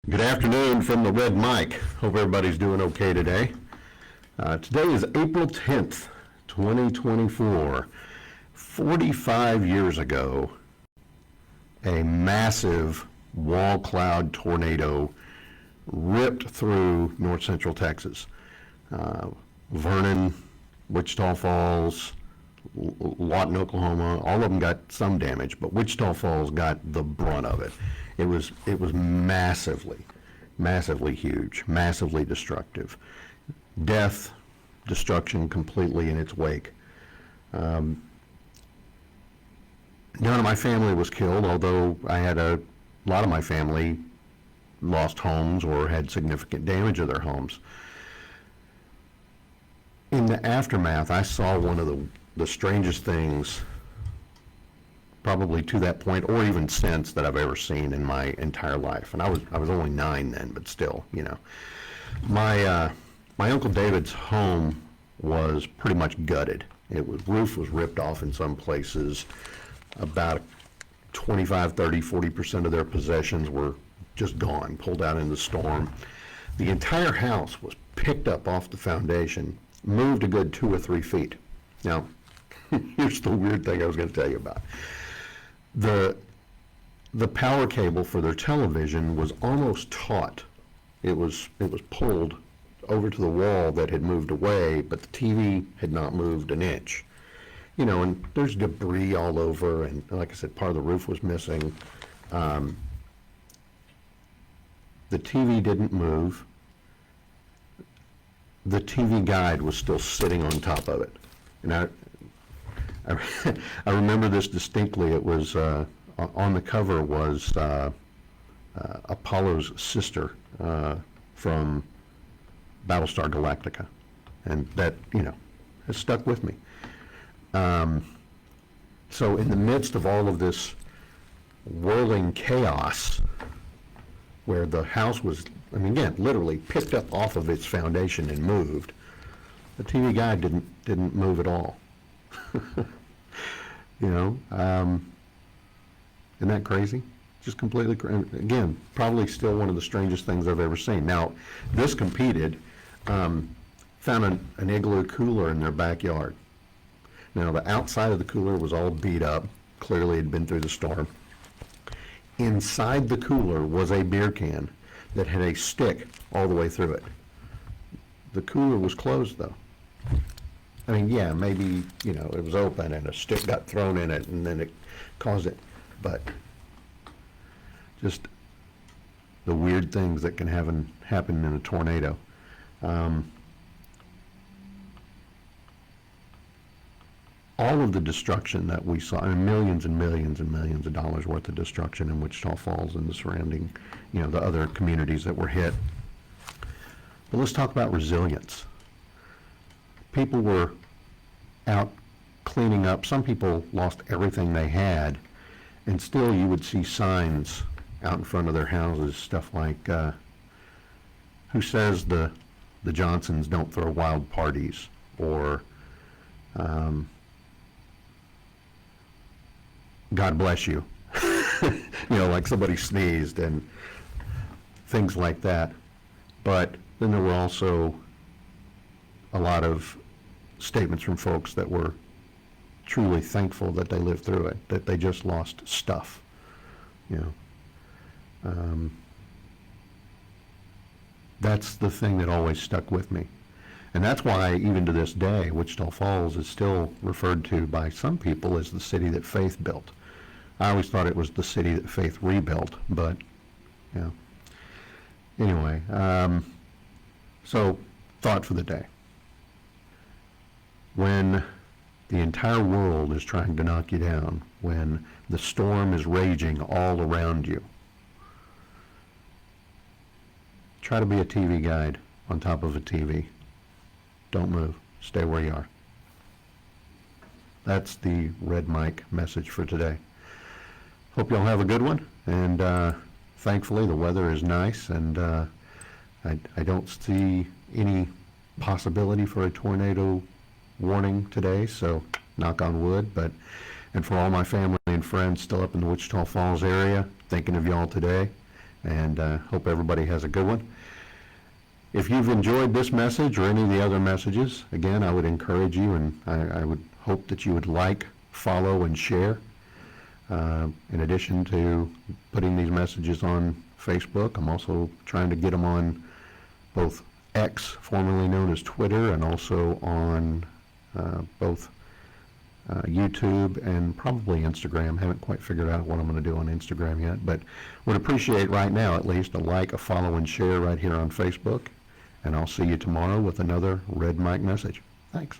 Good afternoon from the Red Mic. Hope everybody's doing okay today. Today is April 10th, 2024. 45 years ago, a massive wall cloud tornado ripped through north central Texas. Vernon, Wichita Falls, Lawton, Oklahoma, all of them got some damage, but Wichita Falls got the brunt of it. It was massively huge, massively destructive. Death, destruction completely in its wake. None of my family was killed, although I had a lot of my family lost homes or had significant damage of their homes. In the aftermath, I saw one of the strangest things probably to that point or even since that I've ever seen in my entire life. And I was only 9 then, but still, you know. My Uncle David's home was pretty much gutted. Roof was ripped off in some places. About 25, 30, 40% of their possessions were just gone, pulled out in the storm. The entire house was picked up off the foundation, moved a good 2 or 3 feet. Now, here's the weird thing I was going to tell you about. The power cable for their television was almost taut. It was pulled over to the wall that had moved away, but the TV had not moved an inch. You know, and there's debris all over, and like I said, part of the roof was missing. The TV didn't move. The TV guide was still sitting on top of it. And I remember this distinctly. It was, on the cover was Apollo's sister from Battlestar Galactica. And that, you know, has stuck with me. So in the midst of all of this whirling chaos, where the house was, I mean, again, literally picked up off of its foundation and moved, the TV guide didn't move at all. You know, isn't that crazy? Just completely, again, probably still one of the strangest things I've ever seen. Now, this competed, found an igloo cooler in their backyard. Now, the outside of the cooler was all beat up, clearly had been through the storm. Inside the cooler was a beer can that had a stick all the way through it. The cooler was closed, though. I mean, yeah, maybe, you know, it was open and a stick got thrown in it and then it caused it, but just the weird things that can happen in a tornado. All of the destruction that we saw, I mean, millions and millions and millions of dollars worth of destruction in Wichita Falls and the surrounding, you know, the other communities that were hit. But let's talk about resilience. People were out cleaning up. Some people lost everything they had, and still you would see signs out in front of their houses, stuff like, who says the Johnsons don't throw wild parties, or God bless you. You know, like somebody sneezed and things like that. But then there were also a lot of statements from folks that were truly thankful that they lived through it, that they just lost stuff, you know. That's the thing that always stuck with me. And that's why, even to this day, Wichita Falls is still referred to by some people as the city that faith built. I always thought it was the city that faith rebuilt, but, you know. Anyway, so thought for the day. When the entire world is trying to knock you down, when the storm is raging all around you, try to be a TV guide on top of a TV. Don't move. Stay where you are. That's the Red Mic message for today. Hope y'all have a good one, and thankfully the weather is nice, and I don't see any possibility for a tornado warning today, so knock on wood. And for all my family and friends still up in the Wichita Falls area, thinking of y'all today, and hope everybody has a good one. If you've enjoyed this message or any of the other messages, again, I would encourage you, and I would hope that you would like, follow, and share. In addition to putting these messages on Facebook, I'm also trying to get them on both X, formerly known as Twitter, and also on both YouTube and probably Instagram. Haven't quite figured out what I'm going to do on Instagram yet, but would appreciate right now at least a like, a follow, and share right here on Facebook. And I'll see you tomorrow with another Red Mike message. Thanks.